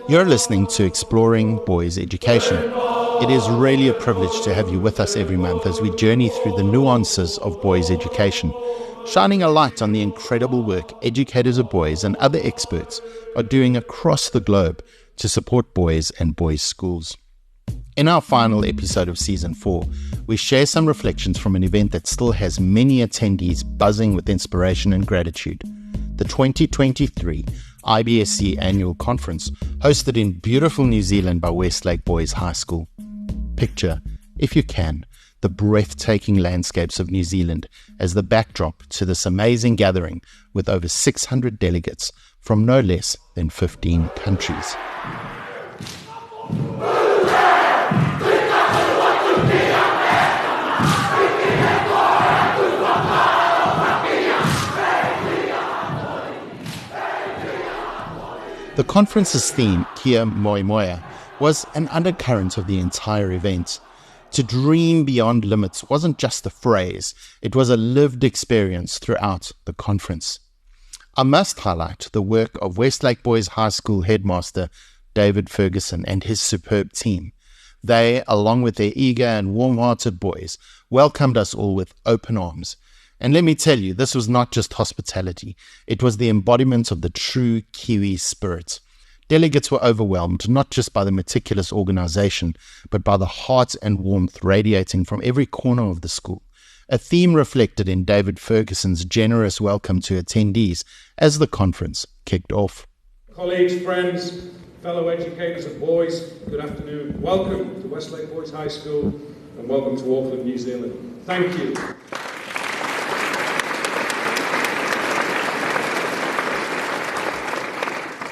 You're listening to Exploring Boys Education. It is really a privilege to have you with us every month as we journey through the nuances of boys' education, shining a light on the incredible work educators of boys and other experts are doing across the globe to support boys and boys' schools. In our final episode of Season 4, we share some reflections from an event that still has many attendees buzzing with inspiration and gratitude, the 2023 IBSC Annual Conference, hosted in beautiful New Zealand by Westlake Boys High School. Picture, if you can, the breathtaking landscapes of New Zealand as the backdrop to this amazing gathering with over 600 delegates from no less than 15 countries. The conference's theme, Kia Moemoeā, was an undercurrent of the entire event. To dream beyond limits wasn't just a phrase, it was a lived experience throughout the conference. I must highlight the work of Westlake Boys High School headmaster David Ferguson and his superb team. They, along with their eager and warm-hearted boys, welcomed us all with open arms. And let me tell you, this was not just hospitality. It was the embodiment of the true Kiwi spirit. Delegates were overwhelmed, not just by the meticulous organization, but by the heart and warmth radiating from every corner of the school. A theme reflected in David Ferguson's generous welcome to attendees as the conference kicked off. Colleagues, friends, fellow educators of boys, good afternoon. Welcome to Westlake Boys High School and welcome to Auckland, New Zealand. Thank you.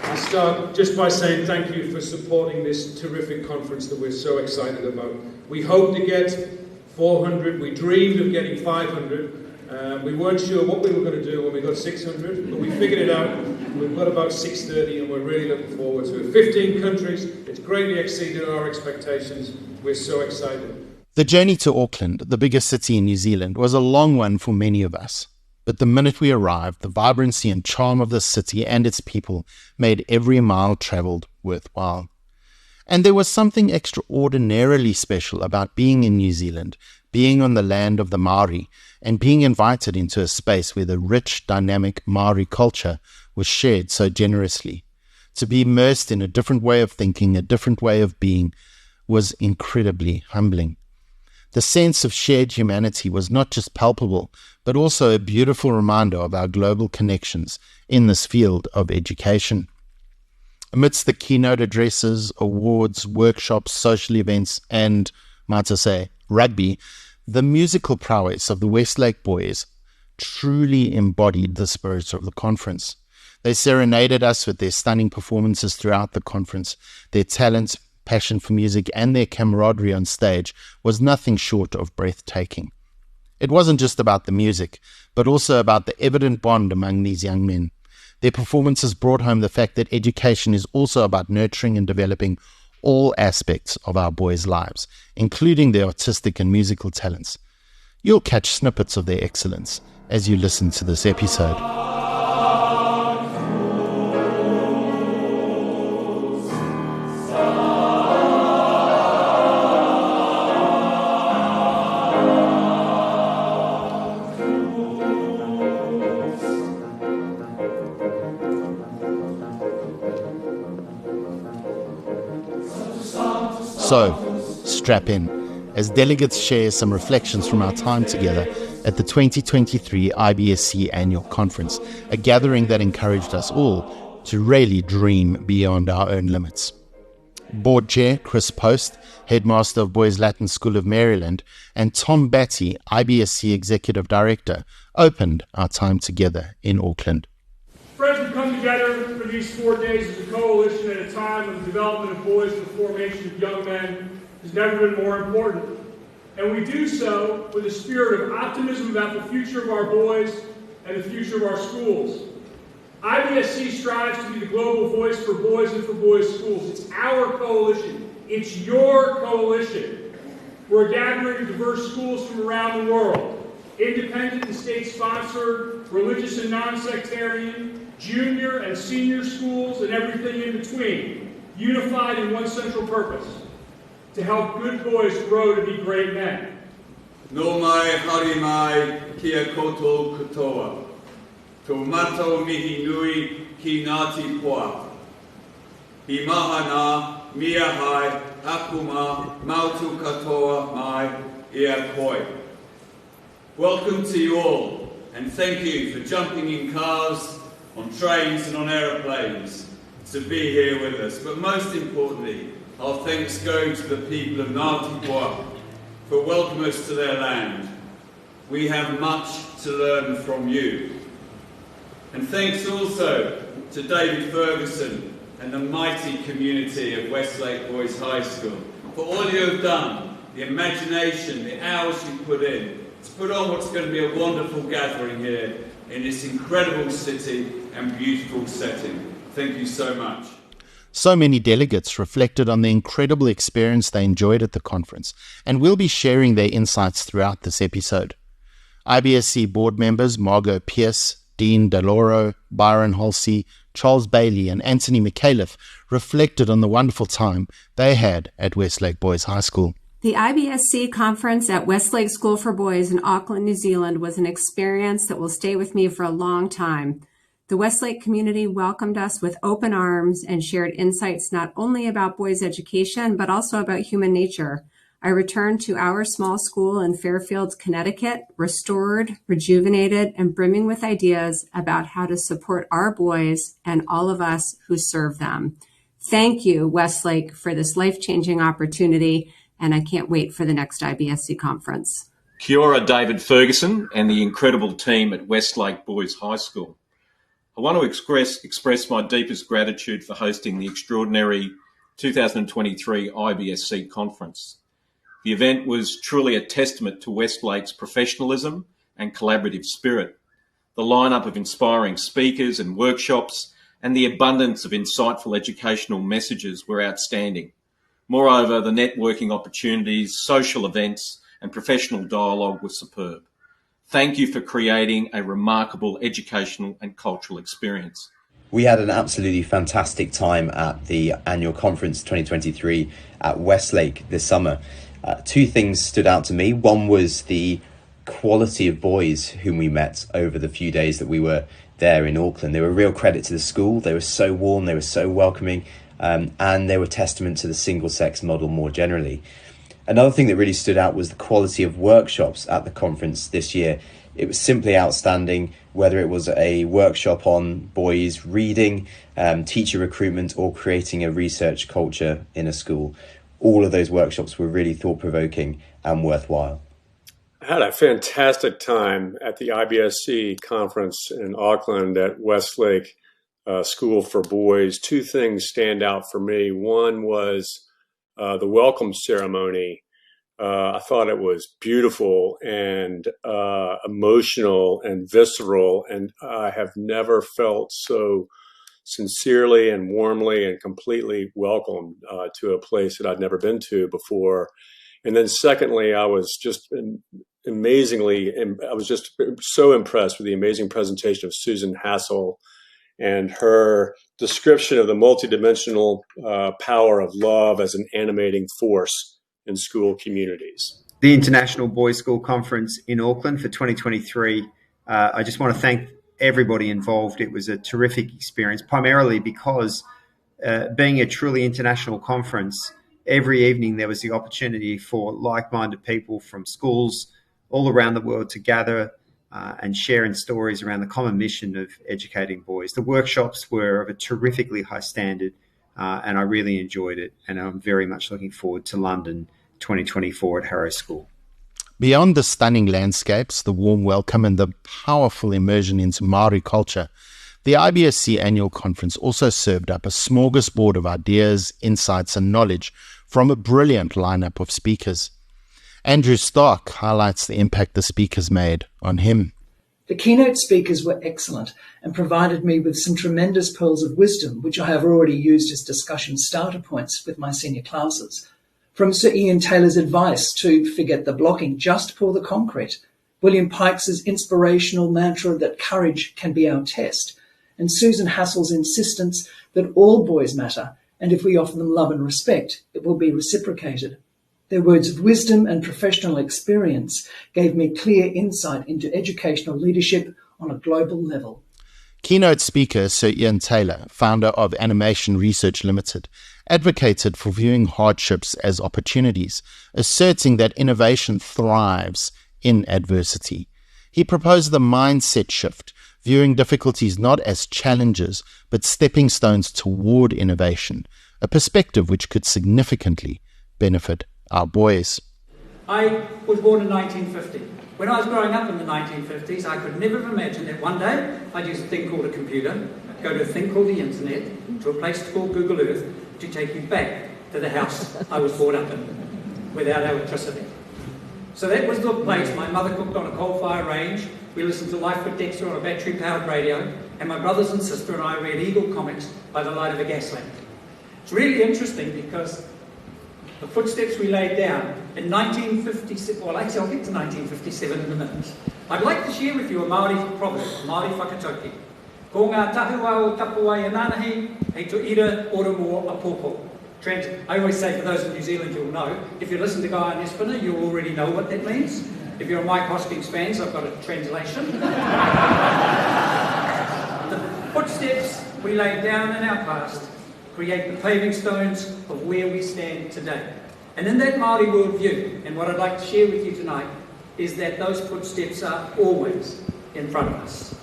I'll start just by saying thank you for supporting this terrific conference that we're so excited about. We hope to get 400. We dreamed of getting 500. We weren't sure what we were going to do when we got 600, but we figured it out. We've got about 630 and we're really looking forward to it. 15 countries. It's greatly exceeded our expectations. We're so excited. The journey to Auckland, the biggest city in New Zealand, was a long one for many of us. But the minute we arrived, the vibrancy and charm of the city and its people made every mile travelled worthwhile. And there was something extraordinarily special about being in New Zealand, being on the land of the Maori, and being invited into a space where the rich, dynamic Maori culture was shared so generously. To be immersed in a different way of thinking, a different way of being, was incredibly humbling. The sense of shared humanity was not just palpable, but also a beautiful reminder of our global connections in this field of education. Amidst the keynote addresses, awards, workshops, social events, and, might I say, rugby, the musical prowess of the Westlake Boys truly embodied the spirit of the conference. They serenaded us with their stunning performances throughout the conference. Their talent, passion for music, and their camaraderie on stage was nothing short of breathtaking. It wasn't just about the music, but also about the evident bond among these young men. Their performances brought home the fact that education is also about nurturing and developing all aspects of our boys' lives, including their artistic and musical talents. You'll catch snippets of their excellence as you listen to this episode. So, strap in, as delegates share some reflections from our time together at the 2023 IBSC Annual Conference, a gathering that encouraged us all to really dream beyond our own limits. Board Chair Chris Post, Headmaster of Boys Latin School of Maryland, and Tom Batty, IBSC Executive Director, opened our time together in Auckland. Friends, we come together for these 4 days as a coalition at a time of the development of boys and the formation of young men has never been more important. And we do so with a spirit of optimism about the future of our boys and the future of our schools. IBSC strives to be the global voice for boys and for boys' schools. It's our coalition. It's your coalition. We're a gathering of diverse schools from around the world, independent and state-sponsored, religious and non-sectarian, junior and senior schools, and everything in between. unified in one central purpose, to help good boys grow to be great men. No mai hari mai kia koto katoa. Tō matou mihi nui ki Ngāti Poa. I mahana mia hai akuma mautu katoa mai ia koi. Welcome to you all, and thank you for jumping in cars, on trains and on aeroplanes to be here with us. But most importantly, our thanks go to the people of Ngāti Poa for welcoming us to their land. We have much to learn from you. And thanks also to David Ferguson and the mighty community of Westlake Boys High School for all you have done, the imagination, the hours you put in, to put on what's going to be a wonderful gathering here in this incredible city and beautiful setting. Thank you so much. So many delegates reflected on the incredible experience they enjoyed at the conference, and we'll be sharing their insights throughout this episode. IBSC board members Margot Pierce, Dean Deloro, Byron Halsey, Charles Bailey and Anthony McAuliffe reflected on the wonderful time they had at Westlake Boys High School. The IBSC conference at Westlake School for Boys in Auckland, New Zealand was an experience that will stay with me for a long time. The Westlake community welcomed us with open arms and shared insights not only about boys' education, but also about human nature. I returned to our small school in Fairfield, Connecticut, restored, rejuvenated, and brimming with ideas about how to support our boys and all of us who serve them. Thank you, Westlake, for this life-changing opportunity, and I can't wait for the next IBSC conference. Kia ora, David Ferguson and the incredible team at Westlake Boys High School. I want to express my deepest gratitude for hosting the extraordinary 2023 IBSC conference. The event was truly a testament to Westlake's professionalism and collaborative spirit. The lineup of inspiring speakers and workshops and the abundance of insightful educational messages were outstanding. Moreover, the networking opportunities, social events and professional dialogue were superb. Thank you for creating a remarkable educational and cultural experience. We had an absolutely fantastic time at the annual conference 2023 at Westlake this summer. Two things stood out to me. One was the quality of boys whom we met over the few days that we were there in Auckland. They were a real credit to the school. They were so warm, they were so welcoming, and they were testament to the single-sex model more generally. Another thing that really stood out was the quality of workshops at the conference this year. It was simply outstanding, whether it was a workshop on boys reading, teacher recruitment, or creating a research culture in a school. All of those workshops were really thought-provoking and worthwhile. I had a fantastic time at the IBSC conference in Auckland at Westlake School for Boys. Two things stand out for me. One was the welcome ceremony. I thought it was beautiful and emotional and visceral, and I have never felt so sincerely and warmly and completely welcomed to a place that I'd never been to before. And then secondly, I was just so impressed with the amazing presentation of Susan Hassel and her description of the multidimensional power of love as an animating force in school communities. The International Boys School Conference in Auckland for 2023. I just want to thank everybody involved. It was a terrific experience, primarily because being a truly international conference, every evening there was the opportunity for like-minded people from schools all around the world to gather and sharing stories around the common mission of educating boys. The workshops were of a terrifically high standard, and I really enjoyed it. And I'm very much looking forward to London 2024 at Harrow School. Beyond the stunning landscapes, the warm welcome and the powerful immersion into Maori culture, the IBSC Annual Conference also served up a smorgasbord of ideas, insights and knowledge from a brilliant lineup of speakers. Andrew Stark highlights the impact the speakers made on him. The keynote speakers were excellent and provided me with some tremendous pearls of wisdom, which I have already used as discussion starter points with my senior classes. From Sir Ian Taylor's advice to forget the blocking, just pour the concrete, William Pike's inspirational mantra that courage can be our test, and Susan Hassel's insistence that all boys matter and if we offer them love and respect, it will be reciprocated. Their words of wisdom and professional experience gave me clear insight into educational leadership on a global level. Keynote speaker Sir Ian Taylor, founder of Animation Research Limited, advocated for viewing hardships as opportunities, asserting that innovation thrives in adversity. He proposed the mindset shift, viewing difficulties not as challenges, but stepping stones toward innovation, a perspective which could significantly benefit our boys. I was born in 1950. When I was growing up in the 1950s, I could never have imagined that one day I'd use a thing called a computer, go to a thing called the internet, to a place called Google Earth, to take you back to the house I was brought up in, without electricity. So that was the place. My mother cooked on a coal-fire range, we listened to Life with Dexter on a battery-powered radio, and my brothers and sister and I read Eagle comics by the light of a gas lamp. It's really interesting because the footsteps we laid down in 1957, well actually I'll get to 1957 in a minute. I'd like to share with you a Māori proverb, Māori whakatauki. Ko ngā tahua o tapua i nānahi, hei to ira ora mō a pōpō. I always say, for those in New Zealand, you'll know. If you listen to Guy and Espina, you already know what that means. If you're a Mike Hoskins fans, I've got a translation. The footsteps we laid down in our past create the paving stones of where we stand today. And in that Māori worldview, and what I'd like to share with you tonight, is that those footsteps are always in front of us.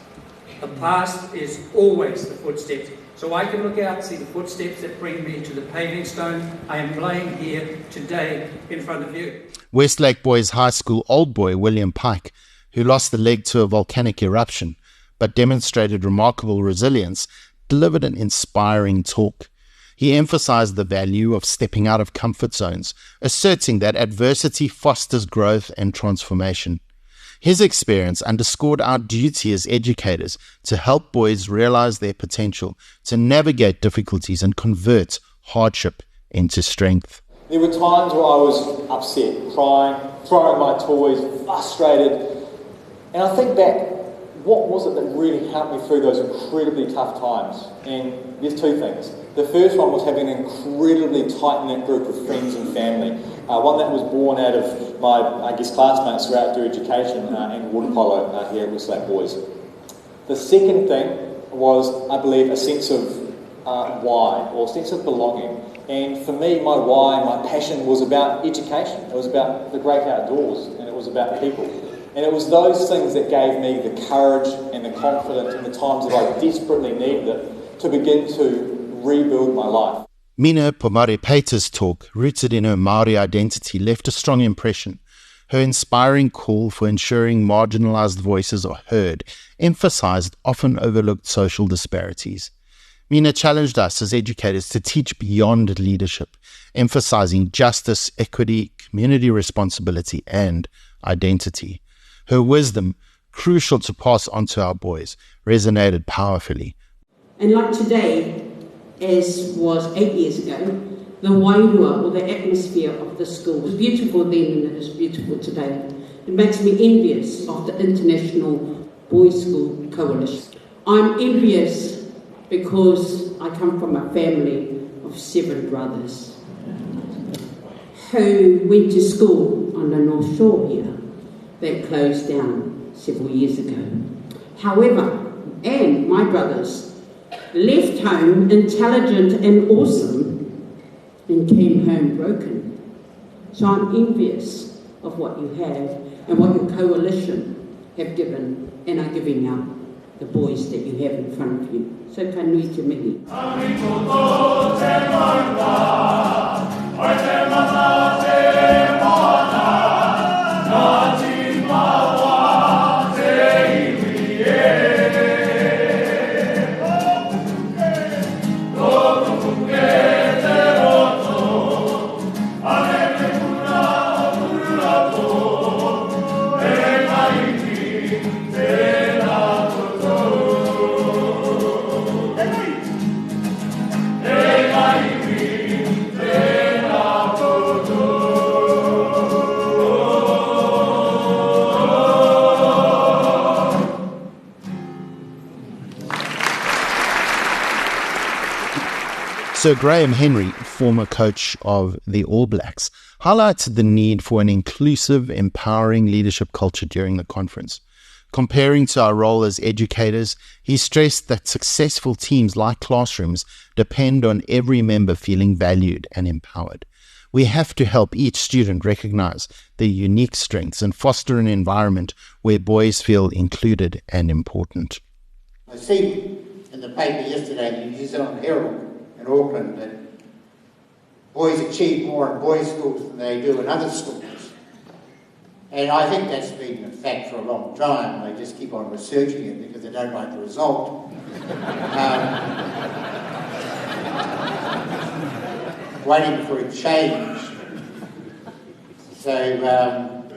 The past is always the footsteps. So I can look out and see the footsteps that bring me to the paving stone I am laying here today in front of you. Westlake Boys High School old boy William Pike, who lost a leg to a volcanic eruption but demonstrated remarkable resilience, delivered an inspiring talk. He emphasized the value of stepping out of comfort zones, asserting that adversity fosters growth and transformation. His experience underscored our duty as educators to help boys realize their potential, to navigate difficulties and convert hardship into strength. There were times where I was upset, crying, throwing my toys, frustrated. And I think back, what was it that really helped me through those incredibly tough times? And there's two things. The first one was having an incredibly tight-knit group of friends and family. One that was born out of my, classmates throughout their education and water polo here at Westlake Boys. The second thing was, I believe, a sense of why, or a sense of belonging. And for me, my why, my passion was about education. It was about the great outdoors, and it was about people. And it was those things that gave me the courage and the confidence in the times that I desperately needed it to begin to rebuild my life. Mina Pomare-Pater's talk, rooted in her Māori identity, left a strong impression. Her inspiring call for ensuring marginalised voices are heard emphasised often overlooked social disparities. Mina challenged us as educators to teach beyond leadership, emphasising justice, equity, community responsibility and identity. Her wisdom, crucial to pass on to our boys, resonated powerfully. And like today, as was 8 years ago, the wairua, or the atmosphere of the school, was beautiful then and it is beautiful today. It makes me envious of the International Boys School Coalition. I'm envious because I come from a family of 7 brothers who went to school on the North Shore here that closed down several years ago. However, and my brothers left home intelligent and awesome and came home broken. So I'm envious of what you have and what your coalition have given and are giving out the boys that you have in front of you. So ka nui te mihi. Sir Graham Henry, former coach of the All Blacks, highlighted the need for an inclusive, empowering leadership culture during the conference. Comparing to our role as educators, he stressed that successful teams like classrooms depend on every member feeling valued and empowered. We have to help each student recognize their unique strengths and foster an environment where boys feel included and important. I see in the paper yesterday, the New Zealand Herald in Auckland, that boys achieve more in boys' schools than they do in other schools. And I think that's been a fact for a long time. They just keep on researching it because they don't like the result. Waiting for a change. So,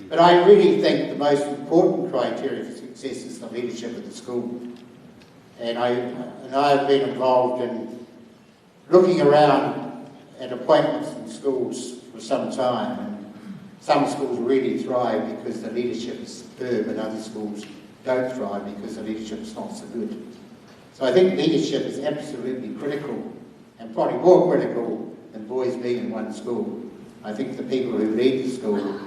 but I really think the most important criteria for success is the leadership of the school. And I've been involved in looking around at appointments in schools for some time. And some schools really thrive because the leadership is superb, and other schools don't thrive because the leadership is not so good. So I think leadership is absolutely critical, and probably more critical than boys being in one school. I think the people who lead the school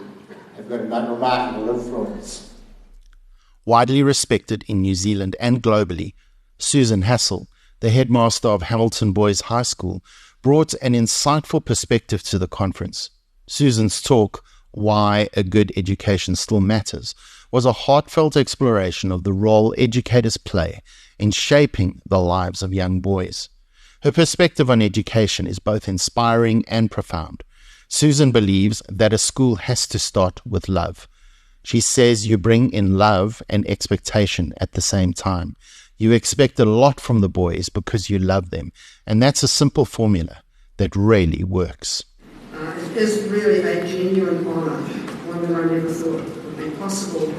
have got a remarkable influence. Widely respected in New Zealand and globally, Susan Hassel, the headmaster of Hamilton Boys High School, brought an insightful perspective to the conference. Susan's talk, Why a Good Education Still Matters, was a heartfelt exploration of the role educators play in shaping the lives of young boys. Her perspective on education is both inspiring and profound. Susan believes that a school has to start with love. She says you bring in love and expectation at the same time. You expect a lot from the boys because you love them, and that's a simple formula that really works. It is really a genuine honour, one that I never thought would be possible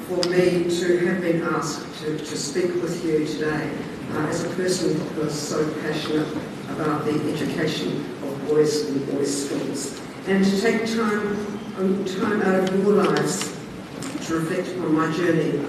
for me to have been asked to speak with you today as a person who is so passionate about the education of boys in boys' schools, and to take time out of your lives to reflect on my journey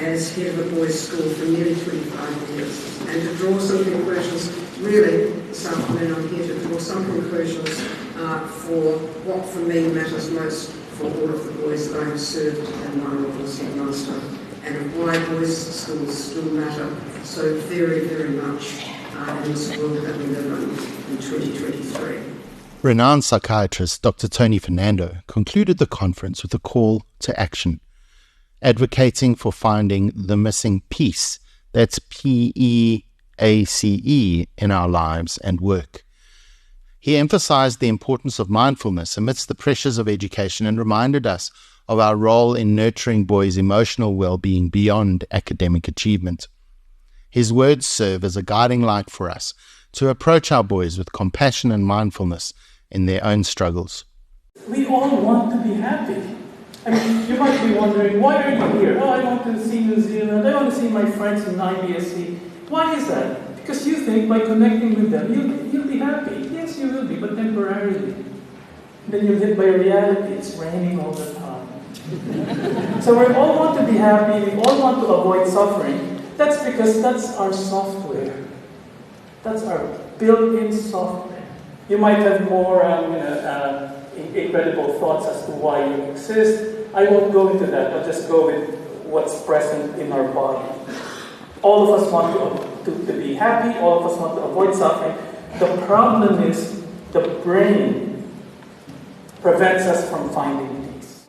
as head of a boys' school for nearly 25 years, and to draw some conclusions. Really, this afternoon I'm here to draw some conclusions for what for me matters most for all of the boys that I have served in my role as headmaster, and why boys' schools still matter so very, very much in this world that we live in 2023. Renowned psychiatrist Dr. Tony Fernando concluded the conference with a call to action, advocating for finding the missing piece, that's PEACE, in our lives and work. He emphasized the importance of mindfulness amidst the pressures of education and reminded us of our role in nurturing boys' emotional well-being beyond academic achievement. His words serve as a guiding light for us to approach our boys with compassion and mindfulness in their own struggles. We all want to be happy. I mean, you might be wondering, why are you here? Oh, I want to see New Zealand. I want to see my friends in IBSC. Why is that? Because you think by connecting with them, you'll be happy. Yes, you will be, but temporarily. Then you'll hit by reality. It's raining all the time. So we all want to be happy. We all want to avoid suffering. That's because that's our software. That's our built-in software. You might have more incredible thoughts as to why you exist. I won't go into that. I'll just go with what's present in our body. All of us want to be happy. All of us want to avoid suffering. The problem is the brain prevents us from finding peace.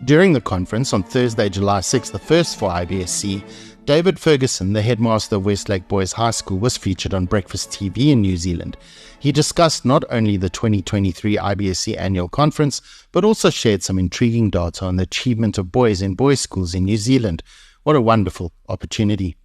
During the conference on Thursday, July 6th, the first for IBSC, David Ferguson, the headmaster of Westlake Boys High School, was featured on Breakfast TV in New Zealand. He discussed not only the 2023 IBSC Annual Conference, but also shared some intriguing data on the achievement of boys in boys' schools in New Zealand. What a wonderful opportunity.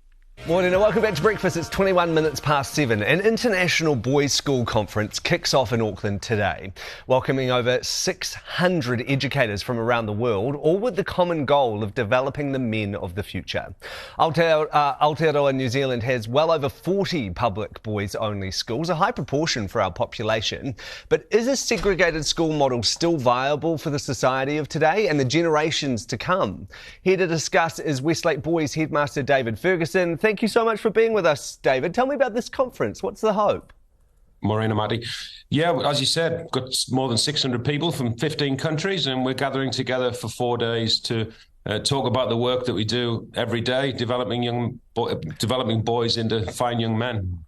Morning and welcome back to breakfast. It's 21 minutes past 7. An international boys' school conference kicks off in Auckland today, welcoming over 600 educators from around the world, all with the common goal of developing the men of the future. Aotearoa New Zealand has well over 40 public boys-only schools, a high proportion for our population. But is a segregated school model still viable for the society of today and the generations to come? Here to discuss is Westlake Boys headmaster David Ferguson. Thank you so much for being with us, David. Tell me about this conference. What's the hope? Morena, Marty. Yeah, as you said, got more than 600 people from 15 countries, and we're gathering together for 4 days to talk about the work that we do every day, developing boys into fine young men.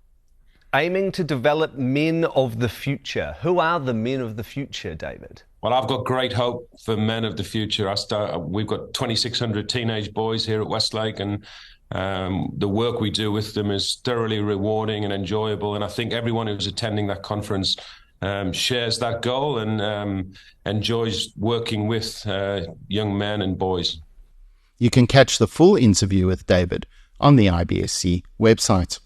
Aiming to develop men of the future. Who are the men of the future, David? Well, I've got great hope for men of the future. We've got 2,600 teenage boys here at Westlake, and the work we do with them is thoroughly rewarding and enjoyable. And I think everyone who's attending that conference shares that goal and enjoys working with young men and boys. You can catch the full interview with David on the IBSC website.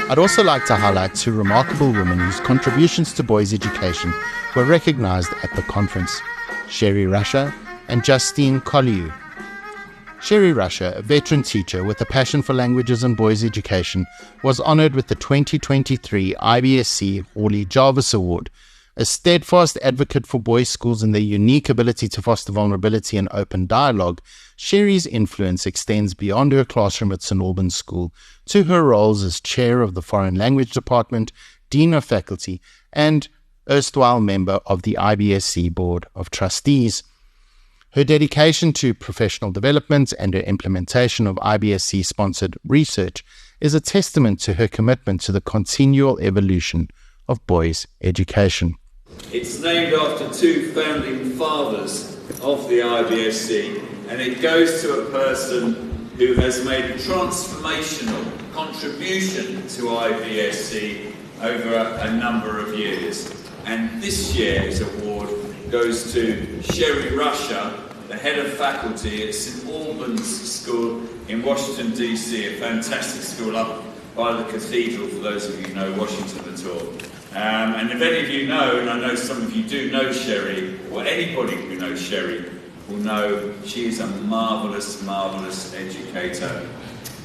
I'd also like to highlight two remarkable women whose contributions to boys' education were recognised at the conference, Sherry Rusher and Justine Collieu. Sherry Rusher, a veteran teacher with a passion for languages and boys' education, was honoured with the 2023 IBSC Hawley Jarvis Award. A steadfast advocate for boys' schools and their unique ability to foster vulnerability and open dialogue, Sherry's influence extends beyond her classroom at St Albans School to her roles as chair of the Foreign Language Department, dean of faculty, and erstwhile member of the IBSC Board of Trustees. Her dedication to professional development and her implementation of IBSC-sponsored research is a testament to her commitment to the continual evolution of boys' education. It's named after two founding fathers of the IBSC, and it goes to a person who has made a transformational contribution to IBSC over a number of years. And this year's award goes to Sherry Rusher, the head of faculty at St Albans School in Washington, DC, a fantastic school up by the cathedral, for those of you who know Washington at all. And if any of you know, and I know some of you do know Sherry, or anybody who knows Sherry will know she is a marvellous, marvellous educator.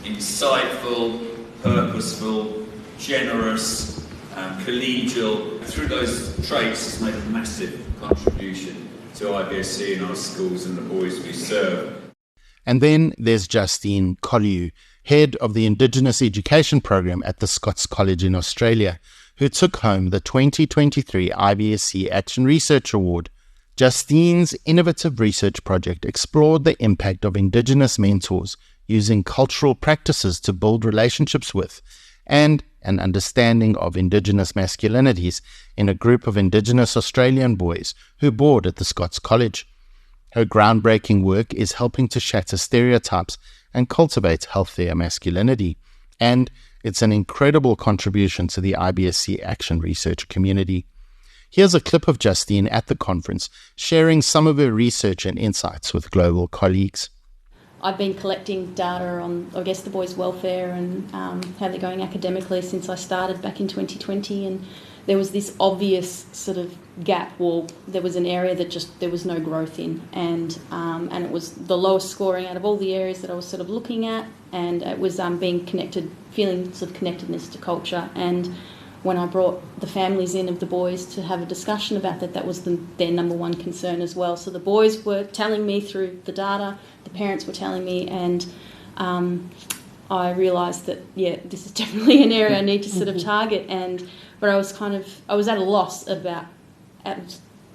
Insightful, purposeful, generous, collegial. Through those traits has made a massive contribution to IBSC and our schools and the boys we serve. And then there's Justine Collieu, head of the Indigenous Education Program at the Scots College in Australia, who took home the 2023 IBSC Action Research Award. Justine's innovative research project explored the impact of Indigenous mentors using cultural practices to build relationships with and an understanding of Indigenous masculinities in a group of Indigenous Australian boys who board at the Scots College. Her groundbreaking work is helping to shatter stereotypes and cultivate healthier masculinity, and it's an incredible contribution to the IBSC Action Research community. Here's a clip of Justine at the conference sharing some of her research and insights with global colleagues. I've been collecting data on, I guess, the boys' welfare and how they're going academically since I started back in 2020, and there was this obvious sort of gap, or there was an area that just there was no growth in, and it was the lowest scoring out of all the areas that I was sort of looking at, and it was being connected, feeling sort of connectedness to culture. And when I brought the families in of the boys to have a discussion about that, that was their number one concern as well. So the boys were telling me through the data, the parents were telling me, and I realised that, yeah, this is definitely an area I need to sort of target. But I was at a loss about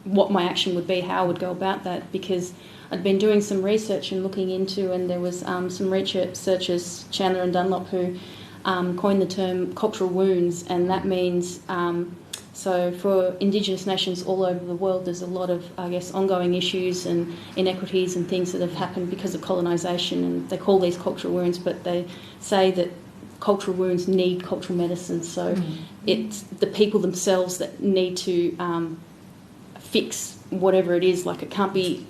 what my action would be, how I would go about that, because I'd been doing some research and looking into, and there was some researchers, Chandler and Dunlop, who coined the term cultural wounds, and that means so for Indigenous nations all over the world there's a lot of, I guess, ongoing issues and inequities and things that have happened because of colonisation, and they call these cultural wounds, but they say that cultural wounds need cultural medicine. So it's the people themselves that need to fix whatever it is. Like, it can't be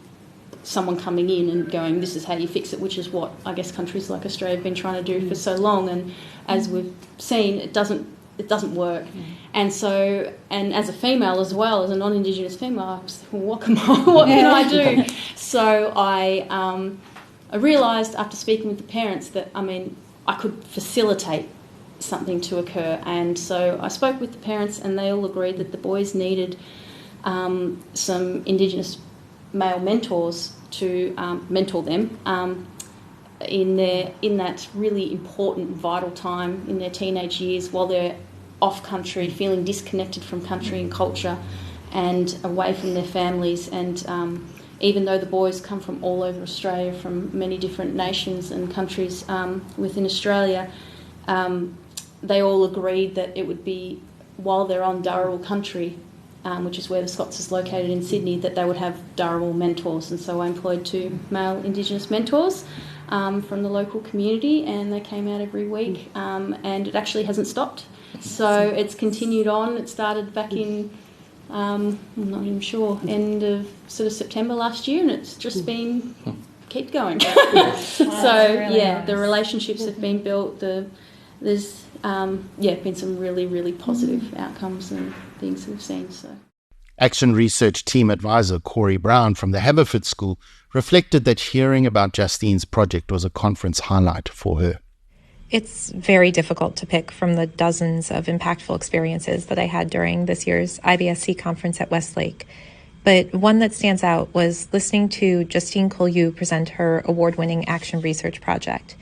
someone coming in and going, this is how you fix it, which is what I guess countries like Australia have been trying to do for so long. And as we've seen, it doesn't work. And so, and as a female as well, as a non-Indigenous female, I was thinking, what can I do? So I realised after speaking with the parents that, I could facilitate something to occur. And so I spoke with the parents, and they all agreed that the boys needed some Indigenous male mentors to mentor them in that really important, vital time in their teenage years, while they're off country, feeling disconnected from country and culture and away from their families. And even though the boys come from all over Australia, from many different nations and countries within Australia, they all agreed that it would be, while they're on Dharawal country, which is where the Scots is located in Sydney, that they would have Dharawal mentors. And so I employed 2 male Indigenous mentors from the local community, and they came out every week, and it actually hasn't stopped. So it's continued on. It started back in, I'm not even sure, end of sort of September last year, and it's just been keep going. The relationships have been built. There's been some really, really positive outcomes and things we've seen. So, Action Research Team Advisor Corey Brown from the Haverford School reflected that hearing about Justine's project was a conference highlight for her. It's very difficult to pick from the dozens of impactful experiences that I had during this year's IBSC conference at Westlake. But one that stands out was listening to Justine Collieu present her award-winning Action Research project.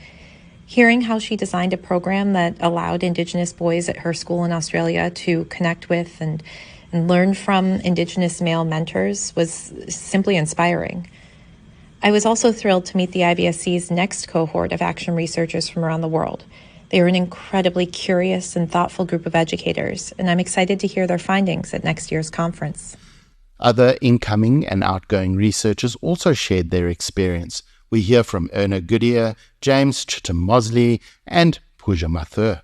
Hearing how she designed a program that allowed Indigenous boys at her school in Australia to connect with and learn from Indigenous male mentors was simply inspiring. I was also thrilled to meet the IBSC's next cohort of action researchers from around the world. They are an incredibly curious and thoughtful group of educators, and I'm excited to hear their findings at next year's conference. Other incoming and outgoing researchers also shared their experience. We hear from Erna Goodyear, James Chitamosley, and Pooja Mathur.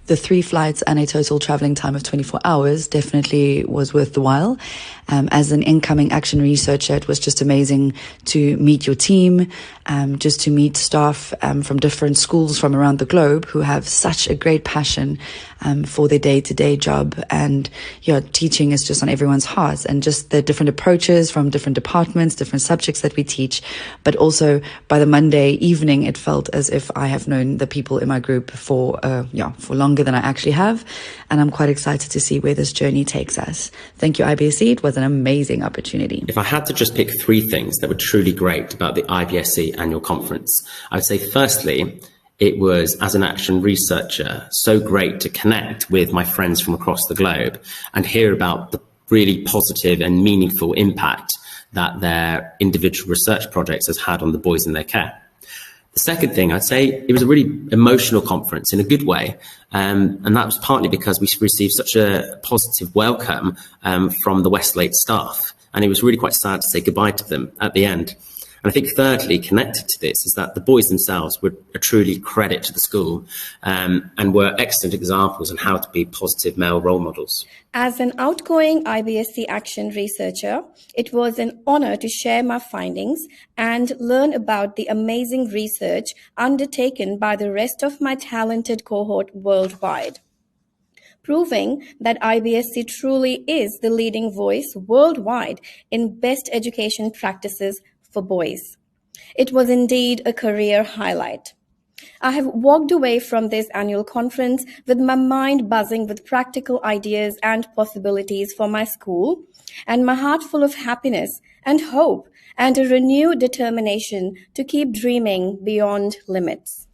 The 3 flights and a total traveling time of 24 hours definitely was worth the while. As an incoming action researcher, it was just amazing to meet your team, just to meet staff from different schools from around the globe who have such a great passion for their day-to-day job. And teaching is just on everyone's hearts, and just the different approaches from different departments, different subjects that we teach. But also by the Monday evening, it felt as if I have known the people in my group for longer than I actually have. And I'm quite excited to see where this journey takes us. Thank you, IBSC. It was an amazing opportunity. If I had to just pick 3 things that were truly great about the IBSC Annual Conference, I would say firstly, it was, as an action researcher, so great to connect with my friends from across the globe and hear about the really positive and meaningful impact that their individual research projects has had on the boys in their care. The second thing, I'd say it was a really emotional conference in a good way. And that was partly because we received such a positive welcome from the Westlake staff. And it was really quite sad to say goodbye to them at the end. And I think thirdly, connected to this, is that the boys themselves were a truly credit to the school and were excellent examples on how to be positive male role models. As an outgoing IBSC action researcher, it was an honor to share my findings and learn about the amazing research undertaken by the rest of my talented cohort worldwide, proving that IBSC truly is the leading voice worldwide in best education practices for boys. It was indeed a career highlight. I have walked away from this annual conference with my mind buzzing with practical ideas and possibilities for my school, and my heart full of happiness and hope and a renewed determination to keep dreaming beyond limits.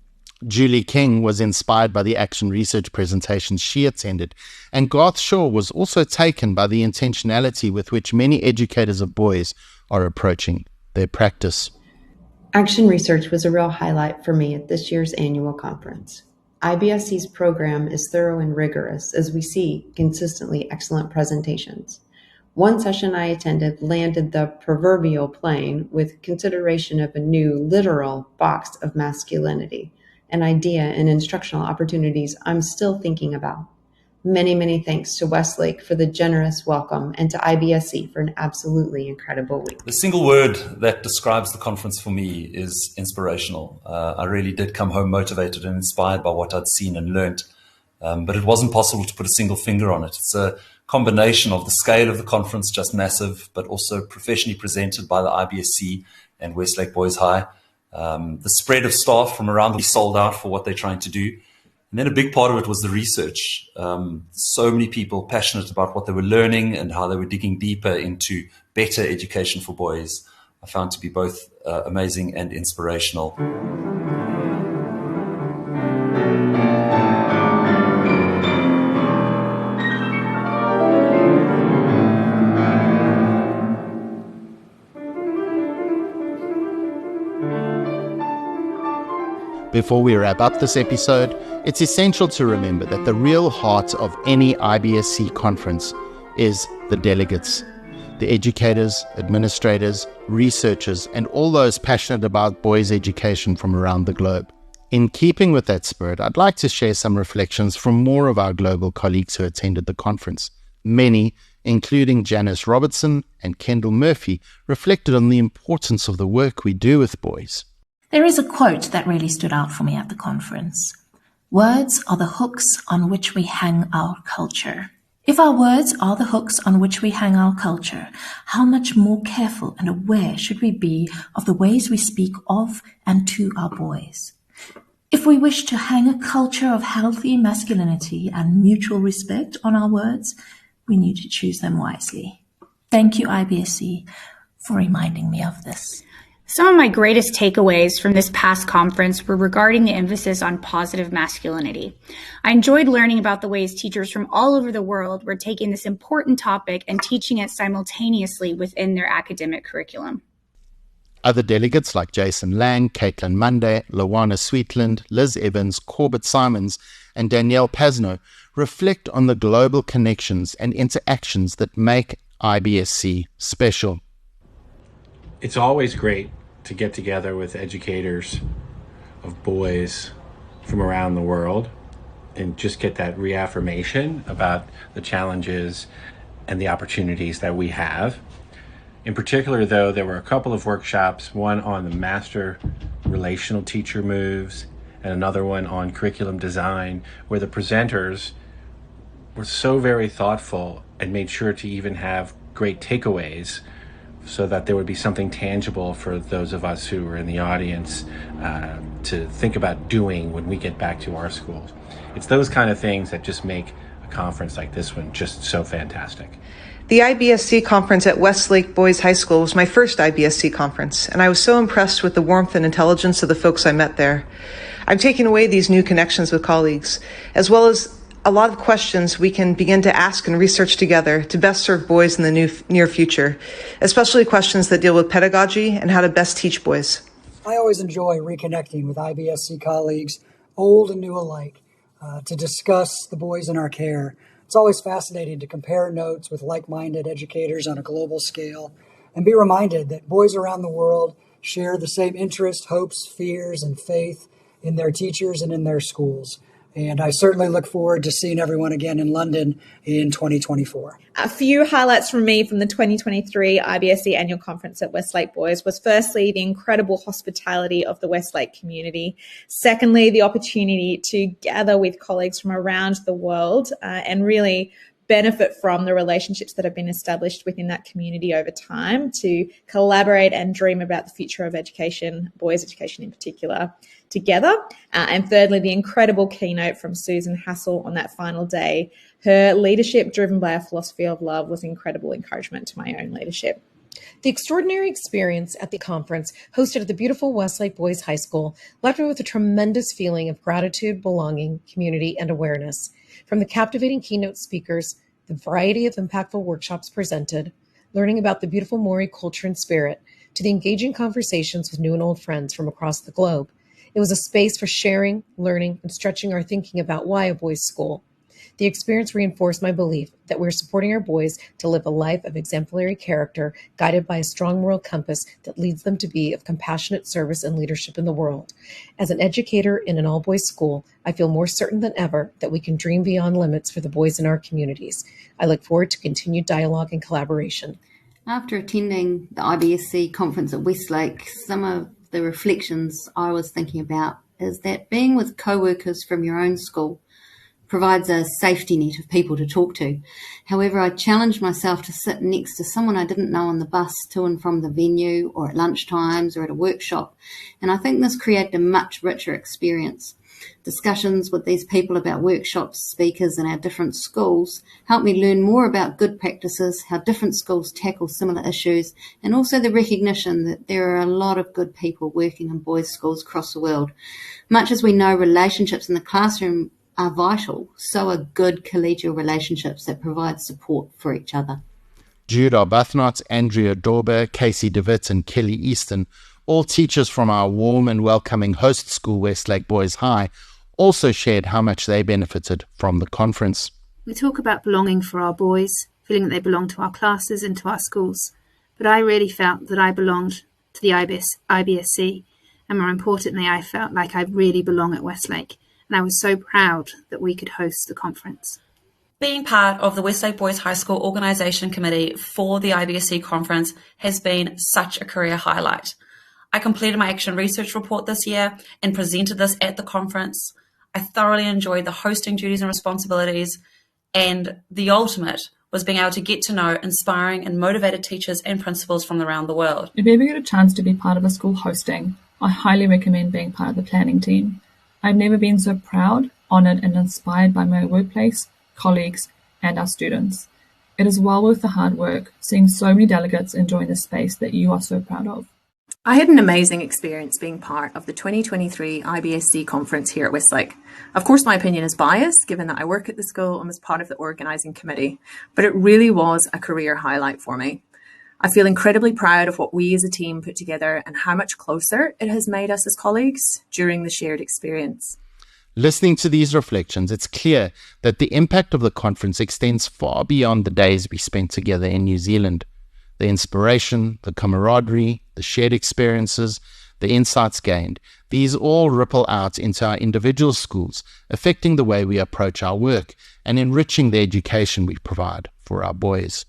Julie King was inspired by the action research presentations she attended, and Garth Shaw was also taken by the intentionality with which many educators of boys are approaching their practice. Action research was a real highlight for me at this year's annual conference. IBSC's program is thorough and rigorous as we see consistently excellent presentations. One session I attended landed the proverbial plane with consideration of a new literal box of masculinity, an idea and instructional opportunities I'm still thinking about. Many, many thanks to Westlake for the generous welcome and to IBSC for an absolutely incredible week. The single word that describes the conference for me is inspirational. I really did come home motivated and inspired by what I'd seen and learnt, but it wasn't possible to put a single finger on it. It's a combination of the scale of the conference, just massive, but also professionally presented by the IBSC and Westlake Boys High. The spread of staff from around the sold out for what they're trying to do. And then a big part of it was the research. So many people passionate about what they were learning and how they were digging deeper into better education for boys. I found to be both amazing and inspirational. Before we wrap up this episode, it's essential to remember that the real heart of any IBSC conference is the delegates, the educators, administrators, researchers, and all those passionate about boys' education from around the globe. In keeping with that spirit, I'd like to share some reflections from more of our global colleagues who attended the conference. Many, including Janice Robertson and Kendall Murphy, reflected on the importance of the work we do with boys. There is a quote that really stood out for me at the conference. Words are the hooks on which we hang our culture. If our words are the hooks on which we hang our culture, how much more careful and aware should we be of the ways we speak of and to our boys? If we wish to hang a culture of healthy masculinity and mutual respect on our words, we need to choose them wisely. Thank you, IBSC, for reminding me of this. Some of my greatest takeaways from this past conference were regarding the emphasis on positive masculinity. I enjoyed learning about the ways teachers from all over the world were taking this important topic and teaching it simultaneously within their academic curriculum. Other delegates like Jason Lang, Caitlin Monday, Lawana Sweetland, Liz Evans, Corbett Simons, and Danielle Pasno reflect on the global connections and interactions that make IBSC special. It's always great to get together with educators of boys from around the world and just get that reaffirmation about the challenges and the opportunities that we have. In particular, though, there were a couple of workshops, one on the master relational teacher moves and another one on curriculum design, where the presenters were so very thoughtful and made sure to even have great takeaways so that there would be something tangible for those of us who were in the audience to think about doing when we get back to our schools. It's those kind of things that just make a conference like this one just so fantastic. The IBSC conference at Westlake Boys High School was my first IBSC conference, and I was so impressed with the warmth and intelligence of the folks I met there. I'm taking away these new connections with colleagues, as well as a lot of questions we can begin to ask and research together to best serve boys in the near future, especially questions that deal with pedagogy and how to best teach boys. I always enjoy reconnecting with IBSC colleagues, old and new alike, to discuss the boys in our care. It's always fascinating to compare notes with like-minded educators on a global scale and be reminded that boys around the world share the same interests, hopes, fears, and faith in their teachers and in their schools. And I certainly look forward to seeing everyone again in London in 2024. A few highlights from me from the 2023 IBSC Annual Conference at Westlake Boys was firstly, the incredible hospitality of the Westlake community. Secondly, the opportunity to gather with colleagues from around the world and really benefit from the relationships that have been established within that community over time to collaborate and dream about the future of education, boys' education in particular, together. And thirdly, the incredible keynote from Susan Hassel on that final day. Her leadership driven by a philosophy of love was incredible encouragement to my own leadership. The extraordinary experience at the conference hosted at the beautiful Westlake Boys High School left me with a tremendous feeling of gratitude, belonging, community, and awareness. From the captivating keynote speakers, the variety of impactful workshops presented, learning about the beautiful Moemoeā culture and spirit, to the engaging conversations with new and old friends from across the globe. It was a space for sharing, learning, and stretching our thinking about why a boys' school. The experience reinforced my belief that we're supporting our boys to live a life of exemplary character, guided by a strong moral compass that leads them to be of compassionate service and leadership in the world. As an educator in an all-boys school, I feel more certain than ever that we can dream beyond limits for the boys in our communities. I look forward to continued dialogue and collaboration. After attending the IBSC conference at Westlake, some of the reflections I was thinking about is that being with co-workers from your own school provides a safety net of people to talk to. However, I challenged myself to sit next to someone I didn't know on the bus to and from the venue or at lunchtimes or at a workshop, and I think this created a much richer experience. Discussions with these people about workshops, speakers in our different schools helped me learn more about good practices, how different schools tackle similar issues, and also the recognition that there are a lot of good people working in boys' schools across the world. Much as we know relationships in the classroom are vital, so are good collegial relationships that provide support for each other. Jude Arbuthnot, Andrea Dorber, Casey DeWitt and Kelly Easton, all teachers from our warm and welcoming host school, Westlake Boys High, also shared how much they benefited from the conference. We talk about belonging for our boys, feeling that they belong to our classes and to our schools, but I really felt that I belonged to the IBSC, and more importantly, I felt like I really belong at Westlake, and I was so proud that we could host the conference. Being part of the Westlake Boys High School Organisation Committee for the IBSC conference has been such a career highlight. I completed my action research report this year and presented this at the conference. I thoroughly enjoyed the hosting duties and responsibilities, and the ultimate was being able to get to know inspiring and motivated teachers and principals from around the world. If you ever get a chance to be part of a school hosting, I highly recommend being part of the planning team. I've never been so proud, honoured and inspired by my workplace, colleagues and our students. It is well worth the hard work, seeing so many delegates enjoying the space that you are so proud of. I had an amazing experience being part of the 2023 IBSC conference here at Westlake. Of course, my opinion is biased, given that I work at the school and was part of the organising committee, but it really was a career highlight for me. I feel incredibly proud of what we as a team put together and how much closer it has made us as colleagues during the shared experience. Listening to these reflections, it's clear that the impact of the conference extends far beyond the days we spent together in New Zealand. The inspiration, the camaraderie, the shared experiences, the insights gained, these all ripple out into our individual schools, affecting the way we approach our work and enriching the education we provide for our boys.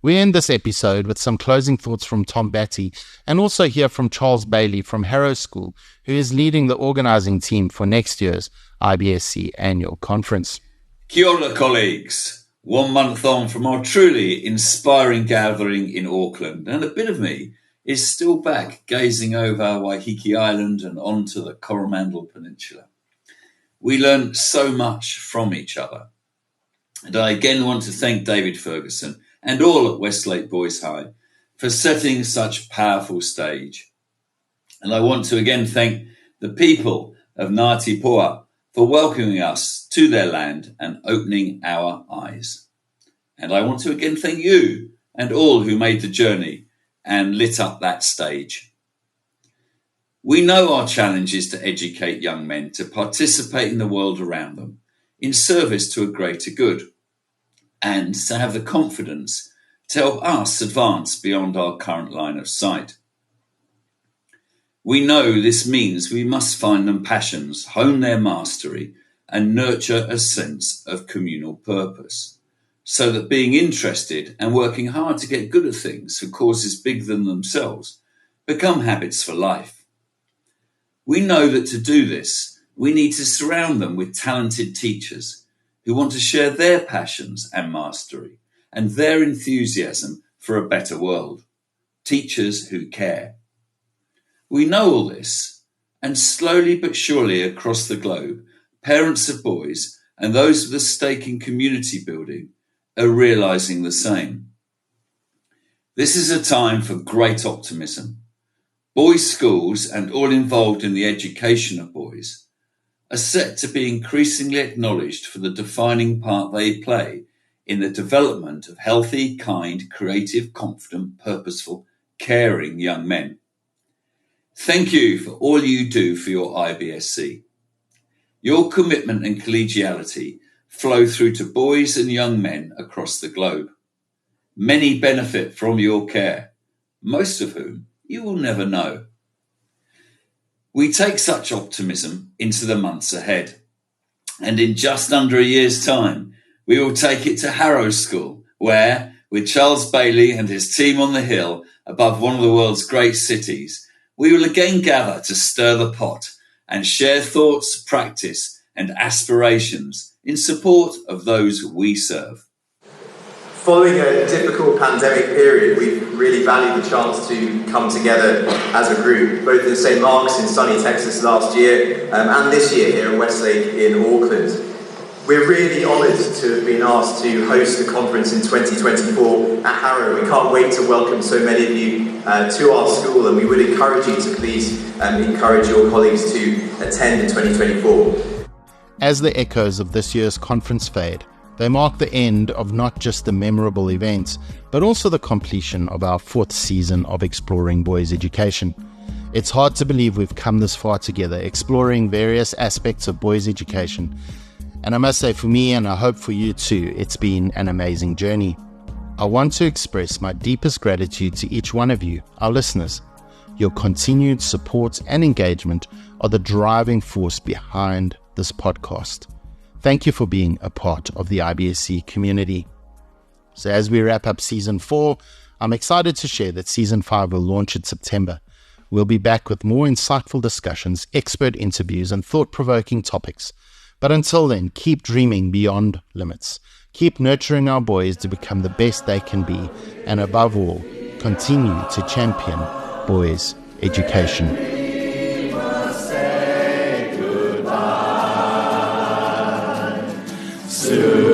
We end this episode with some closing thoughts from Tom Batty and also hear from Charles Bailey from Harrow School, who is leading the organising team for next year's IBSC Annual Conference. Kia ora, colleagues. 1 month on from our truly inspiring gathering in Auckland, and a bit of me is still back gazing over Waiheke Island and onto the Coromandel Peninsula. We learned so much from each other, and I again want to thank David Ferguson and all at Westlake Boys High for setting such powerful stage. And I want to again thank the people of Ngāti Poa for welcoming us to their land and opening our eyes. And I want to again thank you and all who made the journey and lit up that stage. We know our challenge is to educate young men to participate in the world around them in service to a greater good, and to have the confidence to help us advance beyond our current line of sight. We know this means we must find them passions, hone their mastery, and nurture a sense of communal purpose, so that being interested and working hard to get good at things for causes bigger than themselves become habits for life. We know that to do this, we need to surround them with talented teachers who want to share their passions and mastery and their enthusiasm for a better world. Teachers who care. We know all this, and slowly but surely across the globe, parents of boys and those with a stake in community building are realising the same. This is a time for great optimism. Boys' schools and all involved in the education of boys are set to be increasingly acknowledged for the defining part they play in the development of healthy, kind, creative, confident, purposeful, caring young men. Thank you for all you do for your IBSC. Your commitment and collegiality flow through to boys and young men across the globe. Many benefit from your care, most of whom you will never know. We take such optimism into the months ahead, and in just under a year's time, we will take it to Harrow School, where, with Charles Bailey and his team on the hill above one of the world's great cities, we will again gather to stir the pot and share thoughts, practice, and aspirations in support of those we serve. Following a difficult pandemic period, we've really valued the chance to come together as a group, both in St. Mark's in sunny Texas last year and this year here at Westlake in Auckland. We're really honoured to have been asked to host the conference in 2024 at Harrow. We can't wait to welcome so many of you to our school, and we would encourage you to please encourage your colleagues to attend in 2024. As the echoes of this year's conference fade, they mark the end of not just the memorable events, but also the completion of our 4th season of Exploring Boys Education. It's hard to believe we've come this far together, exploring various aspects of boys' education. And I must say, for me, and I hope for you too, it's been an amazing journey. I want to express my deepest gratitude to each one of you, our listeners. Your continued support and engagement are the driving force behind this podcast. Thank you for being a part of the IBSC community. So as we wrap up Season 4, I'm excited to share that Season 5 will launch in September. We'll be back with more insightful discussions, expert interviews, and thought-provoking topics. But until then, keep dreaming beyond limits. Keep nurturing our boys to become the best they can be. And above all, continue to champion boys' education. Soon.